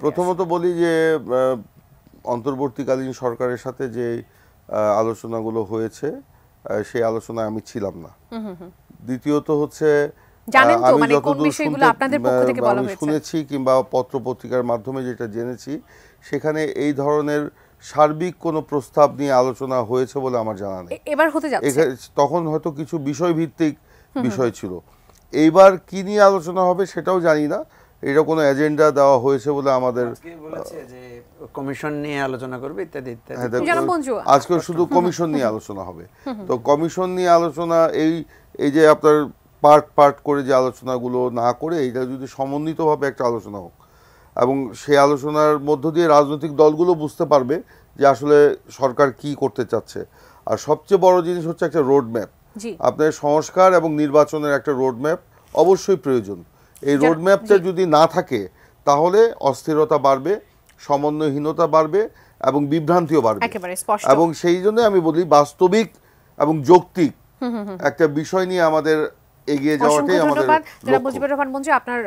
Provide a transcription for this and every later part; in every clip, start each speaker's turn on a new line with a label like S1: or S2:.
S1: প্রথমত বলি যে অন্তর্বর্তীকালীন সরকারের সাথে যে আলোচনাগুলো হয়েছে সেই আলোচনায় আমি ছিলাম না। দ্বিতীয়ত হচ্ছে
S2: জানেন তো
S1: আমি
S2: মানে কোন
S1: যতদূর
S2: বিষয়গুলো আপনাদের পক্ষ থেকে বলা হয়েছে
S1: শুনেছি কিংবা পত্র পত্রিকার মাধ্যমে যেটা জেনেছি, সেখানে এই ধরনের সার্বিক কোনো প্রস্তাব নিয়ে আলোচনা হয়েছে বলে আমার জানা নেই।
S2: এবার হতে যাচ্ছে,
S1: তখন হয়তো কিছু বিষয় ভিত্তিক বিষয় ছিল। এইবার কি নিয়ে আলোচনা হবে সেটাও জানি না। এটা কোনো এজেন্ডা দেওয়া হয়েছে বলে আমাদের
S3: বলেছে যে কমিশন নিয়ে আলোচনা করবে ইত্যাদি ইত্যাদি।
S1: আজকে শুধু কমিশন নিয়ে আলোচনা হবে। তো কমিশন নিয়ে আলোচনা এই যে আপনার পার্ট পার্ট করে যে আলোচনাগুলো না করে এইটা যদি সমন্বিতভাবে একটা আলোচনা হোক, এবং সেই আলোচনার মধ্য দিয়ে রাজনৈতিক দলগুলো বুঝতে পারবে যে আসলে সরকার কি করতে চাচ্ছে। আর সবচেয়ে বড় জিনিস হচ্ছে একটা রোড ম্যাপ। আপনার সংস্কার এবং নির্বাচনের একটা রোড ম্যাপ অবশ্যই প্রয়োজন। এই রোড ম্যাপটা যদি না থাকে তাহলে অস্থিরতা বাড়বে, সমন্বয়হীনতা বাড়বে এবং বিভ্রান্তিও বাড়বে। এবং সেই জন্য আমি বলি বাস্তবিক এবং যৌক্তিক একটা বিষয় নিয়ে আমাদের এগিয়ে যাওয়াটাই আমাদের লক্ষ্য।
S2: আপনার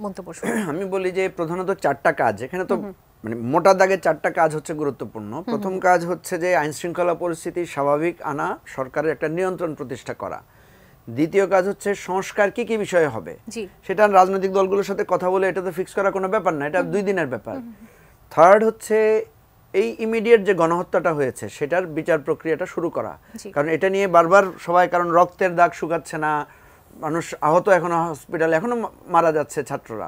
S2: মন্তব্য।
S3: আমি বলি যে প্রধানত 4টা কাজ এখানে, তো মানে মোটা দাগে 4টা কাজ হচ্ছে গুরুত্বপূর্ণ। প্রথম কাজ হচ্ছে যে আইন শৃঙ্খলা পরিস্থিতি স্বাভাবিক আনা, সরকারের একটা নিয়ন্ত্রণ প্রতিষ্ঠা করা। দ্বিতীয় কাজ হচ্ছে সংস্কার কি কি বিষয়ে হবে সেটা রাজনৈতিক দলগুলোর সাথে কথা বলে এটা তো ফিক্স করা কোনো ব্যাপার না, এটা 2 দিনের ব্যাপার। থার্ড হচ্ছে এই ইমিডিয়েট যে গণহত্যাটা হয়েছে সেটার বিচার প্রক্রিয়াটা শুরু করা, কারণ এটা নিয়ে বারবার সবাই, কারণ রক্তের দাগ শুকাচ্ছে না, মানুষ আহত এখনো হসপিটালে এখনো মারা যাচ্ছে ছাত্ররা।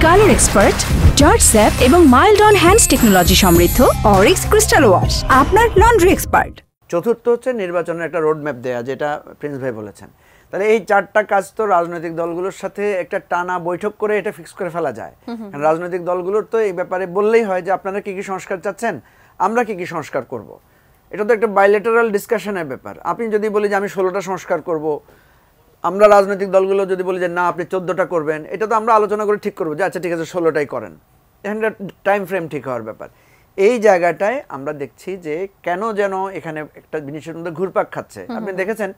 S4: কালার এক্সপার্ট, জর্জ স্যাপ এবং মাইল্ড অন হ্যান্ডস টেকনোলজি সমৃদ্ধ অরিক্স ক্রিস্টাল ওয়াশ আপনার লন্ড্রি এক্সপার্ট।
S3: চতুর্থ হচ্ছে নির্বাচনের একটা রোড ম্যাপ দেয়া, যেটা প্রিন্স ভাই বলেছেন। তাহলে এই 4টা কাজ তো রাজনৈতিক দলগুলোর সাথে একটা টানা বৈঠক করে এটা ফিক্স করে ফেলা যায়। কারণ রাজনৈতিক দলগুলোর তো এই ব্যাপারে বললেই হয় যে আপনারা কি কি সংস্কার চাচ্ছেন, আমরা কি কি সংস্কার করব। এটা তো একটা বাইলেটারাল ডিসকাশনের ব্যাপার। আপনি যদি বলি যে আমি 16টা সংস্কার করব, আমরা রাজনৈতিক দলগুলো যদি বলি যে না আপনি 14টা করবেন, এটা তো আমরা আলোচনা করে ঠিক করবো যে আচ্ছা ঠিক আছে 16টাই করেন। এখানে টাইম ফ্রেম ঠিক হওয়ার ব্যাপার। এই জায়গাটায় আমরা দেখছি যে কেন যেন এখানে একটা জিনিসের মধ্যে ঘুরপাক খাচ্ছে। আপনি দেখেছেন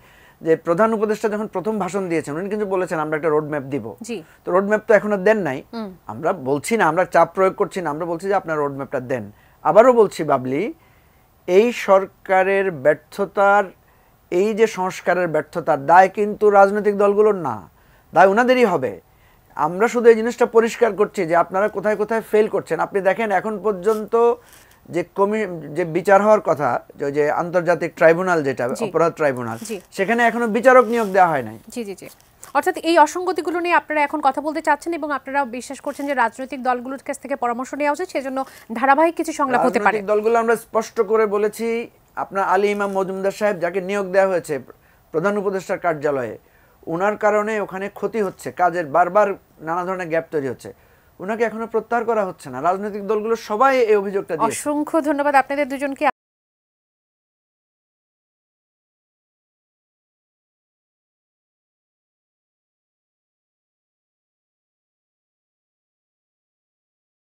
S3: যে প্রধান উপদেষ্টা যখন প্রথম ভাষণ দিয়েছেন উনি কিন্তু বলেছেন আমরা একটা রোড ম্যাপ দিব। তো রোড ম্যাপ তো এখনো দেন নাই। আমরা বলছি না, আমরা চাপ প্রয়োগ করছি না, আমরা বলছি যে আপনার রোড ম্যাপটা দেন। আবারও বলছি বাবলি, এই সরকারের ব্যর্থতার, এই যে সংস্কারের ব্যর্থতার দায় কিন্তু রাজনৈতিক দলগুলোর না, দায় ওনাদেরই হবে। আমরা শুধু এই জিনিসটা পরিষ্কার করছি যে আপনারা কোথায় কোথায় ফেল করছেন। আপনি দেখেন এখন পর্যন্ত যে বিচার হওয়ার কথা, যে আন্তর্জাতিক ট্রাইব্যুনাল, যেটা অপরাধ ট্রাইব্যুনাল, সেখানে এখনো বিচারক নিয়োগ দেওয়া হয় নাই।
S2: জি জি জি। অর্থাৎ এই অসঙ্গতিগুলো নিয়ে আপনারা এখন কথা বলতে চাচ্ছেন এবং আপনারা বিশ্বাস করছেন যে রাজনৈতিক দলগুলোর কাছ থেকে পরামর্শ নেওয়া উচিত, সেজন্য ধারাবাহিক কিছু সংলাপ হতে পারে।
S3: রাজনৈতিক দলগুলো আমরা স্পষ্ট করে বলেছি, আপনার আলী ইমাম মজুমদার সাহেব যাকে নিয়োগ দেওয়া হয়েছে প্রধান উপদেষ্টার কার্যালয়ে, ওনার কারণে ওখানে ক্ষতি হচ্ছে, কাজের বারবার নানা ধরনের গ্যাপ তৈরি হচ্ছে, ওনাকে এখনো প্রত্যাহার করা হচ্ছে না। রাজনৈতিক দলগুলো সবাই এই অভিযোগটা দিয়েছে।
S2: অসংখ্য ধন্যবাদ আপনাদের দুজনকে।